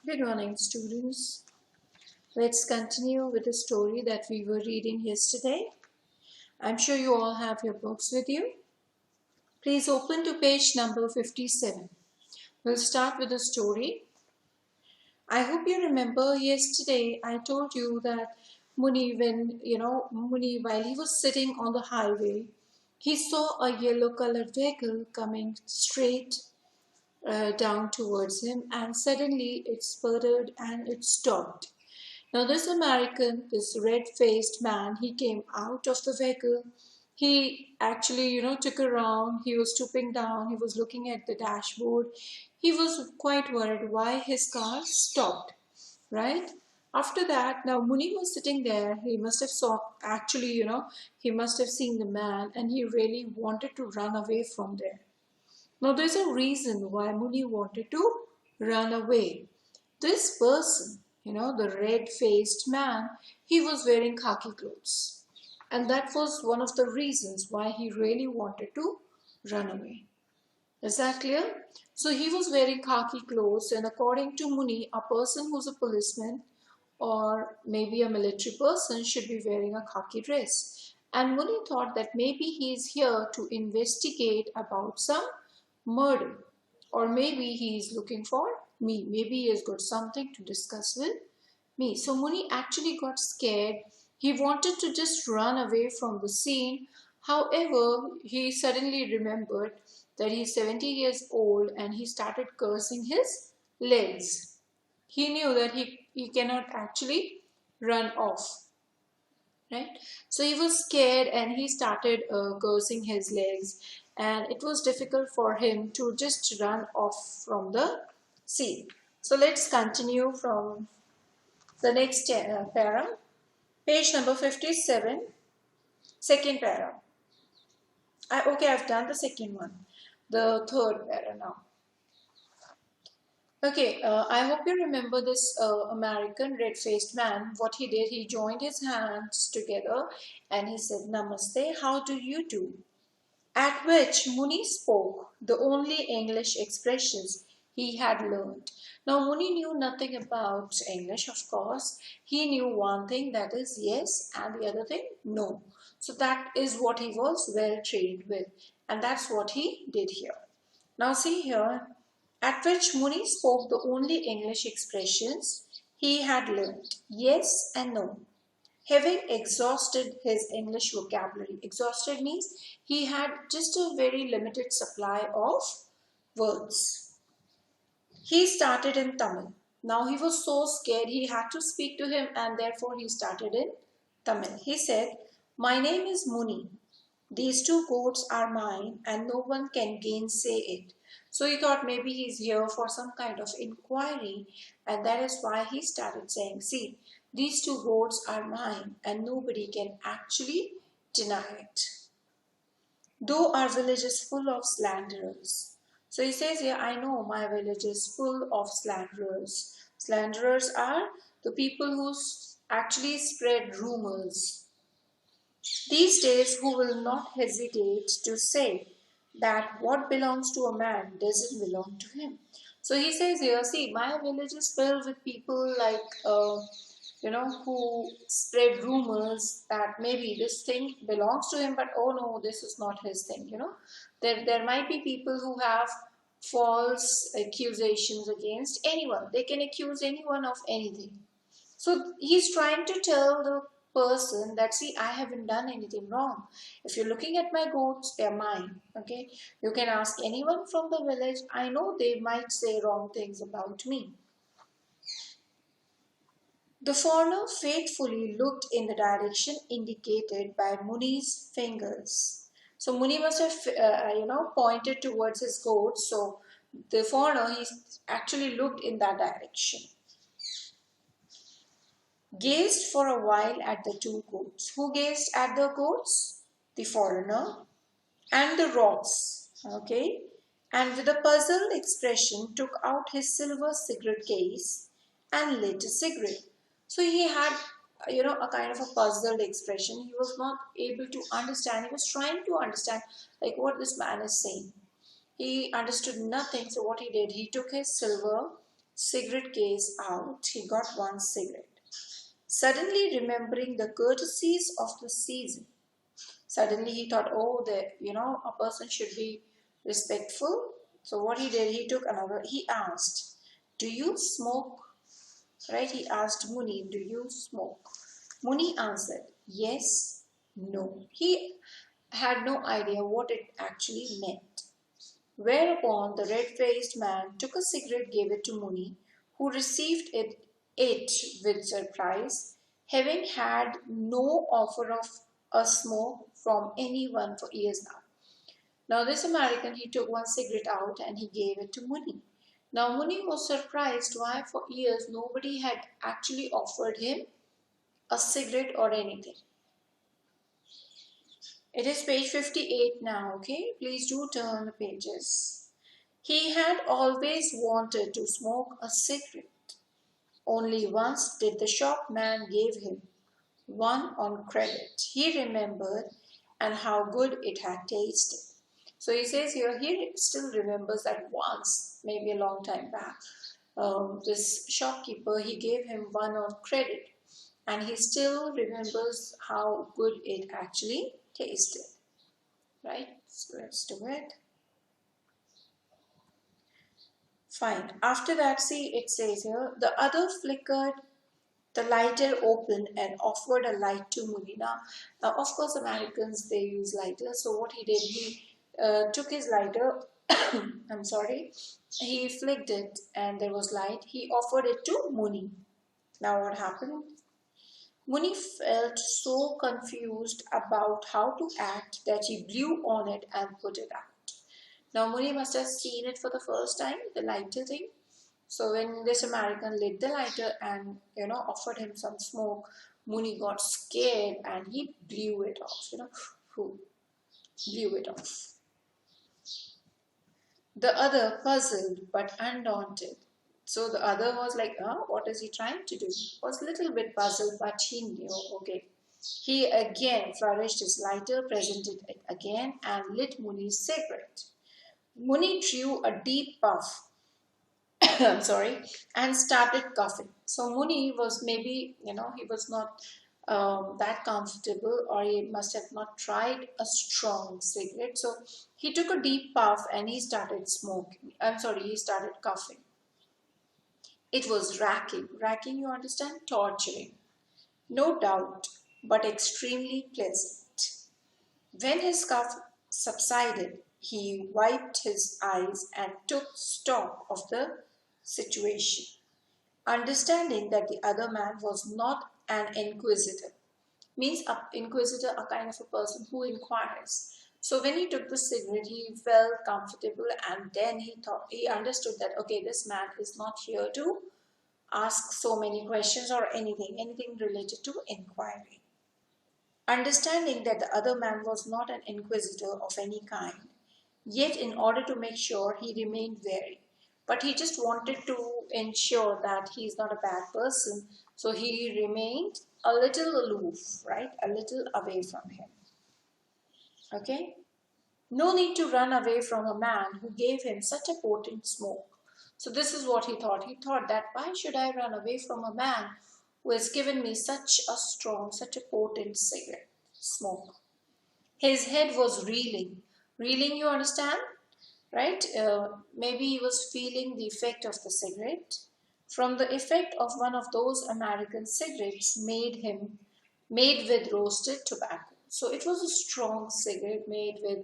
Good morning, students. Let's continue with the story that we were reading yesterday. I'm sure you all have your books with you. Please open to page number 57. We'll start with the story. I hope you remember yesterday I told you that Muni, while he was sitting on the highway, he saw a yellow colored vehicle coming straight down towards him, and suddenly it sputtered and it stopped. Now, this American, this red-faced man, he came out of the vehicle. He actually, took around. He was stooping down. He was looking at the dashboard. He was quite worried why his car stopped, right? After that, now Muni was sitting there. He must have he must have seen the man, and he really wanted to run away from there. Now, there's a reason why Muni wanted to run away. This person, the red-faced man, he was wearing khaki clothes. And that was one of the reasons why he really wanted to run away. Is that clear? So he was wearing khaki clothes, and according to Muni, a person who's a policeman or maybe a military person should be wearing a khaki dress. And Muni thought that maybe he is here to investigate about some murder, or maybe he is looking for me. Maybe he has got something to discuss with me. So Muni actually got scared. He wanted to just run away from the scene. However, he suddenly remembered that he's 70 years old and he started cursing his legs. He knew that he cannot actually run off. Right? So he was scared and he started cursing his legs, and it was difficult for him to just run off from the scene. So let's continue from the next para, page number 57, second para. I've done the second one, the third para now. Okay, I hope you remember this American red-faced man. What he did, he joined his hands together and he said, Namaste, how do you do? At which Muni spoke the only English expressions he had learned. Now, Muni knew nothing about English, of course. He knew one thing, that is yes, and the other thing, no. So that is what he was well trained with, and that's what he did here. Now, see here, at which Muni spoke the only English expressions he had learned, yes and no. Having exhausted his English vocabulary. Exhausted means he had just a very limited supply of words. He started in Tamil. Now he was so scared he had to speak to him, and therefore he started in Tamil. He said, My name is Muni. These two goats are mine and no one can gainsay it. So he thought maybe he's here for some kind of inquiry, and that is why he started saying, see, these two goats are mine and nobody can actually deny it. Though our village is full of slanderers. So he says here, I know my village is full of slanderers. Slanderers are the people who actually spread rumors. These days, who will not hesitate to say that what belongs to a man doesn't belong to him. So he says here, see, my village is filled with people like, who spread rumors that maybe this thing belongs to him, but oh no, this is not his thing, There might be people who have false accusations against anyone. They can accuse anyone of anything. So he's trying to tell the person that, see, I haven't done anything wrong. If you're looking at my goats, they're mine. Okay, you can ask anyone from the village. I know they might say wrong things about me. The foreigner faithfully looked in the direction indicated by Muni's fingers. So Muni must have pointed towards his goats. So the foreigner, he actually looked in that direction. Gazed for a while at the two goats. Who gazed at the goats? The foreigner and the rocks. Okay. And with a puzzled expression took out his silver cigarette case and lit a cigarette. So he had, a kind of a puzzled expression. He was not able to understand. He was trying to understand like what this man is saying. He understood nothing. So what he did, he took his silver cigarette case out, he got one cigarette. Suddenly remembering the courtesies of the season. Suddenly he thought, oh, a person should be respectful. So what he did, he took another, he asked, do you smoke? Right, he asked Muni, do you smoke? Muni answered, yes, no. He had no idea what it actually meant. Whereupon the red-faced man took a cigarette, gave it to Muni, who received it with surprise, having had no offer of a smoke from anyone for years now. Now this American, he took one cigarette out and he gave it to Muni. Now Muni was surprised why for years nobody had actually offered him a cigarette or anything. It is page 58 now, okay? Please do turn the pages. He had always wanted to smoke a cigarette. Only once did the shopman give him one on credit. He remembered and how good it had tasted. So he says here, he still remembers that once, maybe a long time back, this shopkeeper, he gave him one on credit. And he still remembers how good it actually tasted. Right? So let's do it. Fine. After that, see, it says here, the other flickered the lighter open and offered a light to Muni. Now, of course, Americans, they use lighters. So what he did, he took his lighter, I'm sorry, he flicked it and there was light. He offered it to Muni. Now what happened? Muni felt so confused about how to act that he blew on it and put it out. Now Muni must have seen it for the first time, the lighter thing. So when this American lit the lighter and offered him some smoke, Muni got scared and he blew it off. Blew it off. The other, puzzled but undaunted. So the other was like, what is he trying to do? Was a little bit puzzled, but he knew, okay. He again flourished his lighter, presented it again, and lit Muni's cigarette. Muni drew a deep puff, I'm sorry, and started coughing. So Muni was maybe, he was not that comfortable, or he must have not tried a strong cigarette. So he took a deep puff and he started smoking. He started coughing. It was racking, you understand, torturing, no doubt, but extremely pleasant. When his cough subsided, he wiped his eyes and took stock of the situation, understanding that the other man was not an inquisitor. Means an inquisitor, a kind of a person who inquires. So when he took the cigarette, he felt comfortable, and then he understood that, okay, this man is not here to ask so many questions or anything related to inquiry. Understanding that the other man was not an inquisitor of any kind, yet in order to make sure, he remained wary. But he just wanted to ensure that he is not a bad person, so he remained a little aloof, right? A little away from him. Okay? No need to run away from a man who gave him such a potent smoke. So this is what he thought. He thought that, why should I run away from a man who has given me such a strong, such a potent cigarette smoke? His head was reeling. Reeling, you understand? Right? Maybe he was feeling the effect of the cigarette. From the effect of one of those American cigarettes made with roasted tobacco. So it was a strong cigarette made with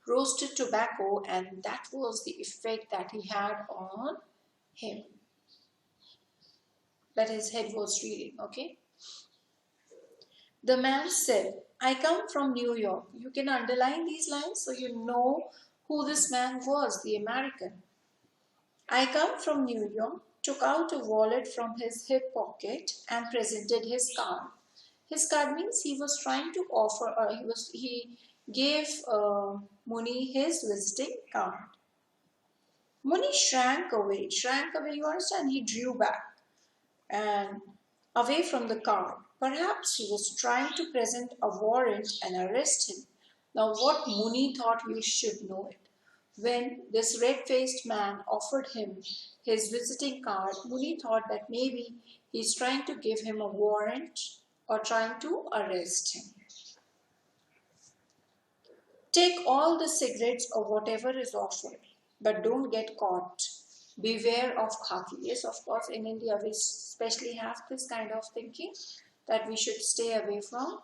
roasted tobacco, and that was the effect that he had on him. That his head was reeling, okay? The man said, I come from New York. You can underline these lines so you know who this man was, the American. I come from New York, took out a wallet from his hip pocket and presented his card. His card means he was trying to offer, he gave Muni his visiting card. Muni shrank away, you understand? He drew back and away from the card. Perhaps he was trying to present a warrant and arrest him. Now what Muni thought, you should know it. When this red-faced man offered him his visiting card, Muni thought that maybe he's trying to give him a warrant or trying to arrest him. Take all the cigarettes or whatever is offered, but don't get caught. Beware of khaki. Yes, of course, in India we especially have this kind of thinking that we should stay away from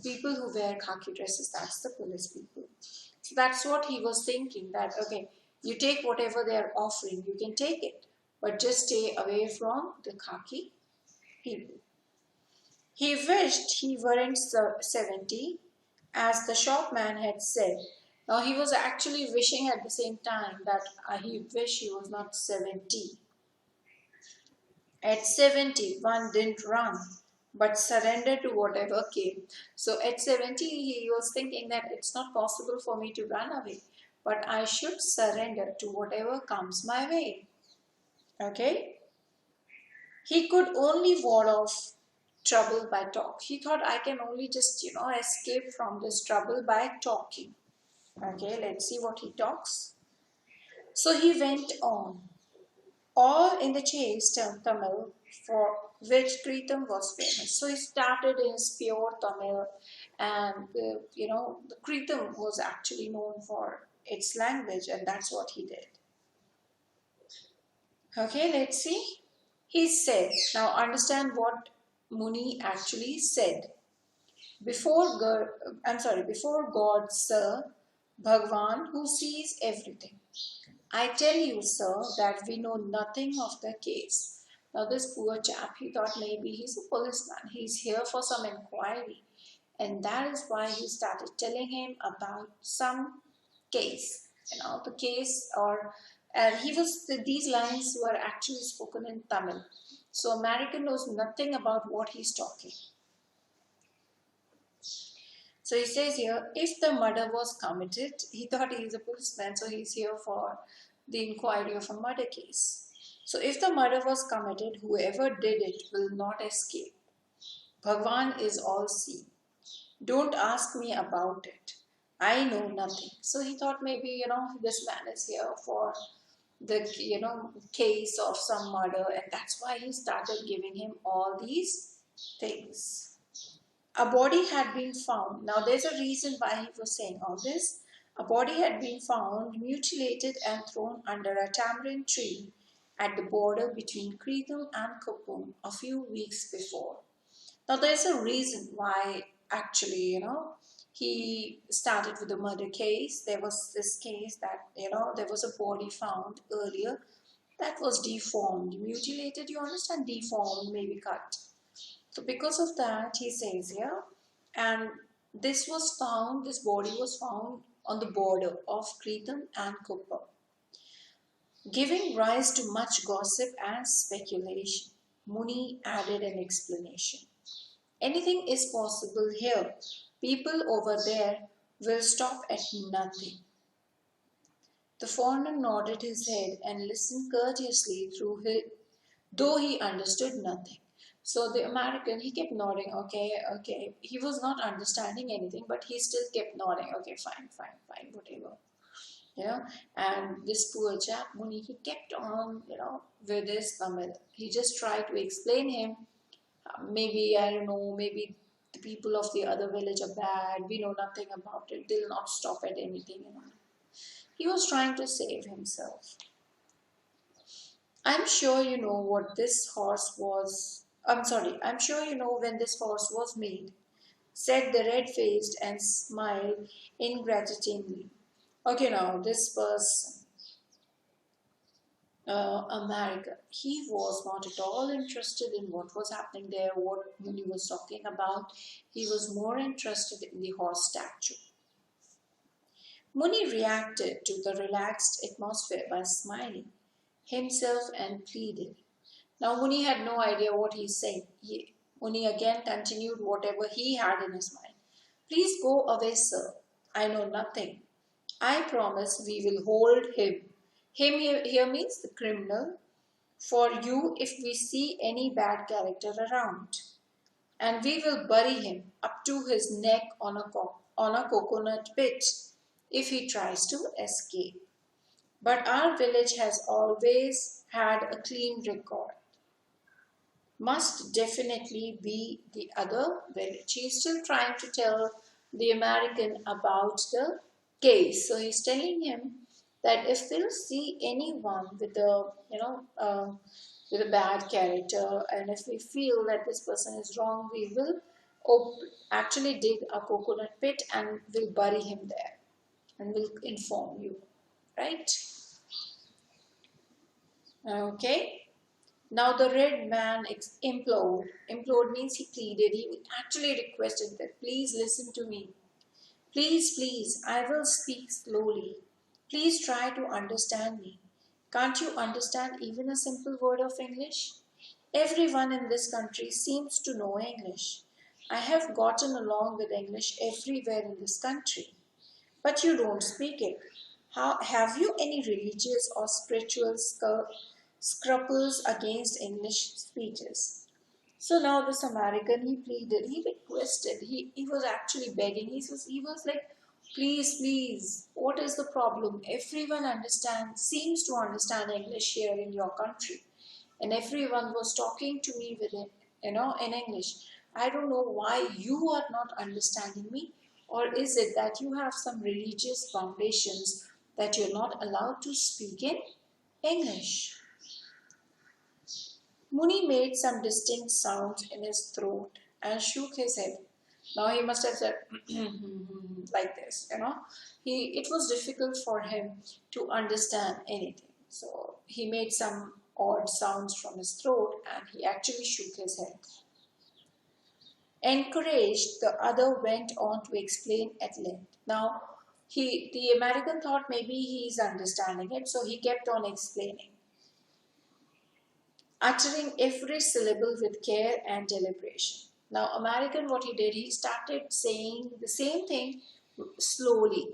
people who wear khaki dresses. That's the police people. So that's what he was thinking, that okay, you take whatever they are offering, you can take it, but just stay away from the khaki people. He wished he weren't 70, as the shopman had said. Now he was actually wishing at the same time that he wished he was not 70. At 70, one didn't run, but surrendered to whatever came. So at 70, he was thinking that it's not possible for me to run away, but I should surrender to whatever comes my way. Okay? He could only ward off trouble by talk. He thought I can only just, escape from this trouble by talking. Okay, let's see what he talks. So he went on. All in the chase Tamil, for which Kritam was famous. So he started in his pure Tamil, and the Kritam was actually known for its language, and that's what he did. Okay, let's see. He said, now understand what Muni actually said. Before God, sir, Bhagwan, who sees everything. I tell you, sir, that we know nothing of the case. Now, this poor chap, he thought maybe he's a policeman. He's here for some inquiry. And that is why he started telling him about some case. The case, and these lines were actually spoken in Tamil. So, American knows nothing about what he's talking. So he says here, if the murder was committed, he thought he is a policeman, so he's here for the inquiry of a murder case. So if the murder was committed, whoever did it will not escape. Bhagwan is all seeing. Don't ask me about it. I know nothing. So he thought maybe, this man is here for the, case of some murder, and that's why he started giving him all these things. A body had been found. Now there's a reason why he was saying all this. A body had been found, mutilated and thrown under a tamarind tree at the border between Kritam and Kuppam a few weeks before. Now there's a reason why actually, he started with the murder case. There was this case that, there was a body found earlier that was deformed, mutilated, you understand, deformed, maybe cut. So because of that, he says here, and this body was found on the border of Kritam and Kuppam, giving rise to much gossip and speculation. Muni added an explanation. Anything is possible here. People over there will stop at nothing. The foreigner nodded his head and listened courteously though he understood nothing. So the American, he kept nodding, okay. He was not understanding anything, but he still kept nodding, okay, fine, whatever. And this poor chap, Muni, he kept on, with his Tamil. He just tried to explain him, maybe, I don't know, maybe the people of the other village are bad, we know nothing about it, they'll not stop at anything, He was trying to save himself. I'm sure you know what this horse was. I'm sure you know when this horse was made, said the red-faced and smiled ingratiatingly. Okay, now this person, America, he was not at all interested in what was happening there, what Muni was talking about. He was more interested in the horse statue. Muni reacted to the relaxed atmosphere by smiling himself and pleaded. Now Muni had no idea what he's saying. Muni again continued whatever he had in his mind. Please go away, sir. I know nothing. I promise we will hold him. Him here means the criminal. For you if we see any bad character around. And we will bury him up to his neck on a coconut pit if he tries to escape. But our village has always had a clean record. Must definitely be the other village. He's still trying to tell the American about the case. So he's telling him that if we'll see anyone with a, with a bad character, and if we feel that this person is wrong, we will actually dig a coconut pit and we'll bury him there, and we'll inform you, right? Okay. Now the red man implored. Implored means he pleaded. He actually requested that, please listen to me. Please, please, I will speak slowly. Please try to understand me. Can't you understand even a simple word of English? Everyone in this country seems to know English. I have gotten along with English everywhere in this country. But you don't speak it. Have you any religious or spiritual scruples against English speeches? So now this American, he pleaded, he requested, he was actually begging. He was like, please, please, what is the problem? Everyone seems to understand English here in your country. And everyone was talking to me with it, in English. I don't know why you are not understanding me, or is it that you have some religious foundations that you're not allowed to speak in English? Muni made some distinct sounds in his throat and shook his head. Now he must have said like this, It was difficult for him to understand anything. So he made some odd sounds from his throat and he actually shook his head. Encouraged, the other went on to explain at length. Now, the American thought maybe he's understanding it, so he kept on explaining, uttering every syllable with care and deliberation. Now, American, what he did, he started saying the same thing slowly.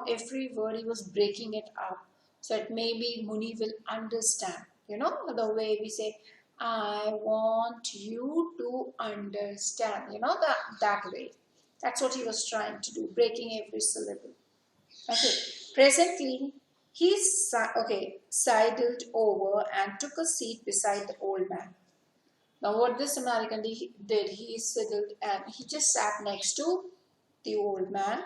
Every word he was breaking it up so that maybe Muni will understand. The way we say, I want you to understand. That way. That's what he was trying to do, breaking every syllable. Okay. Presently, he sidled over and took a seat beside the old man. Now, what this American did, he sidled and he just sat next to the old man,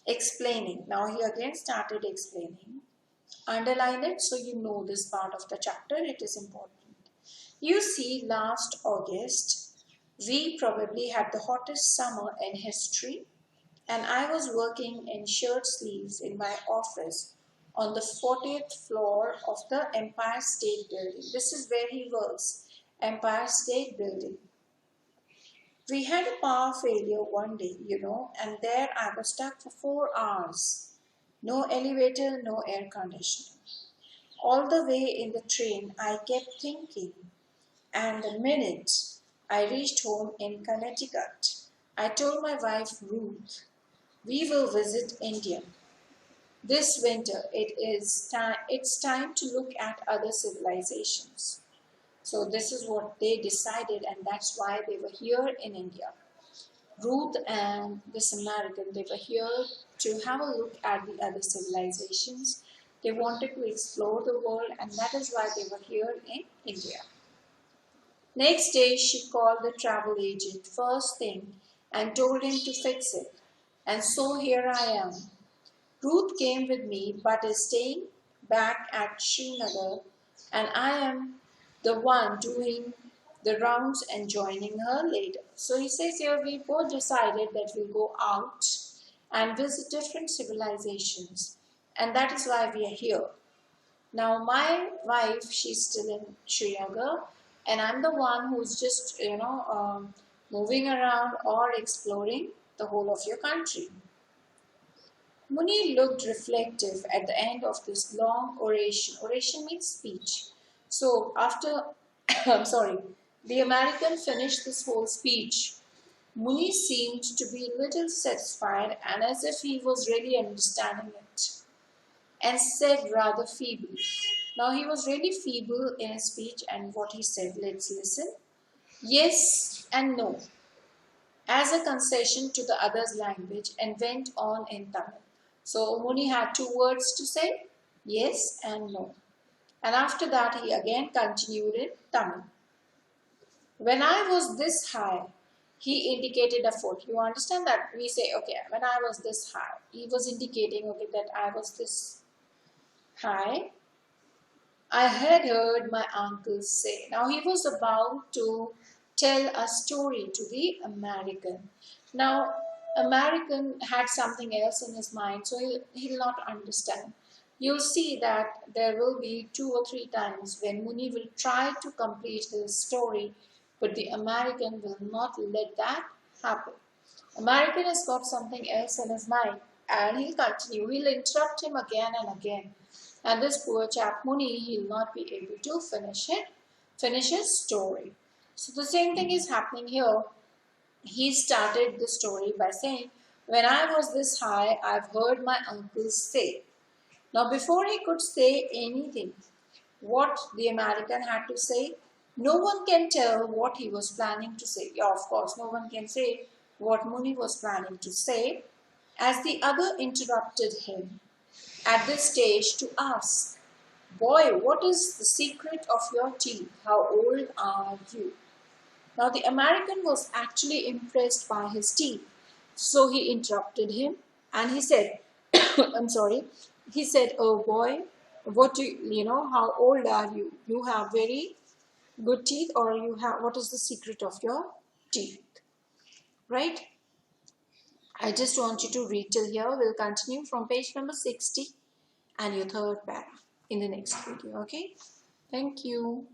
explaining. Now, he again started explaining. Underline it so you know this part of the chapter. It is important. You see, last August, we probably had the hottest summer in history, and I was working in shirt sleeves in my office on the 40th floor of the Empire State Building. This is where he works, Empire State Building. We had a power failure one day, and there I was stuck for 4 hours. No elevator, no air conditioning. All the way in the train, I kept thinking, and the minute I reached home in Connecticut, I told my wife Ruth, we will visit India. This winter, it's time to look at other civilizations. So this is what they decided, and that's why they were here in India. Ruth and this American, they were here to have a look at the other civilizations. They wanted to explore the world, and that is why they were here in India. Next day, she called the travel agent first thing and told him to fix it. And so here I am. Ruth came with me but is staying back at Srinagar, and I am the one doing the rounds and joining her later. So he says here we both decided that we'll go out and visit different civilizations, and that is why we are here. Now my wife, she's still in Srinagar, and I'm the one who's just moving around or exploring the whole of your country. Muni looked reflective at the end of this long oration. Oration means speech. So after, I'm sorry, the American finished this whole speech, Muni seemed to be a little satisfied and as if he was really understanding it, and said rather feebly. Now he was really feeble in his speech, and what he said, let's listen. Yes and no, as a concession to the other's language, and went on in Tamil. So Muni had two words to say, yes and no. And after that he again continued in Tamil. When I was this high, he indicated a foot. You understand that? We say, okay, when I was this high, he was indicating, okay, that I was this high. I had heard my uncle say. Now he was about to tell a story to the American. Now, American had something else in his mind, so he'll not understand. You'll see that there will be 2 or 3 times when Muni will try to complete his story, but the American will not let that happen. American has got something else in his mind, and he'll continue. He'll interrupt him again and again. And this poor chap Muni, he'll not be able to finish his story. So the same thing is happening here. He started the story by saying, when I was this high, I've heard my uncle say. Now before he could say anything, what the American had to say, no one can tell what he was planning to say. Yeah, of course, no one can say what Muni was planning to say, as the other interrupted him at this stage to ask, boy, what is the secret of your teeth? How old are you? Now, the American was actually impressed by his teeth, so he interrupted him and he said, I'm sorry, he said, oh boy, what do you know, how old are you? You have very good teeth, or you have, what is the secret of your teeth? Right? I just want you to read till here. We'll continue from page number 60 and your third para in the next video. Okay? Thank you.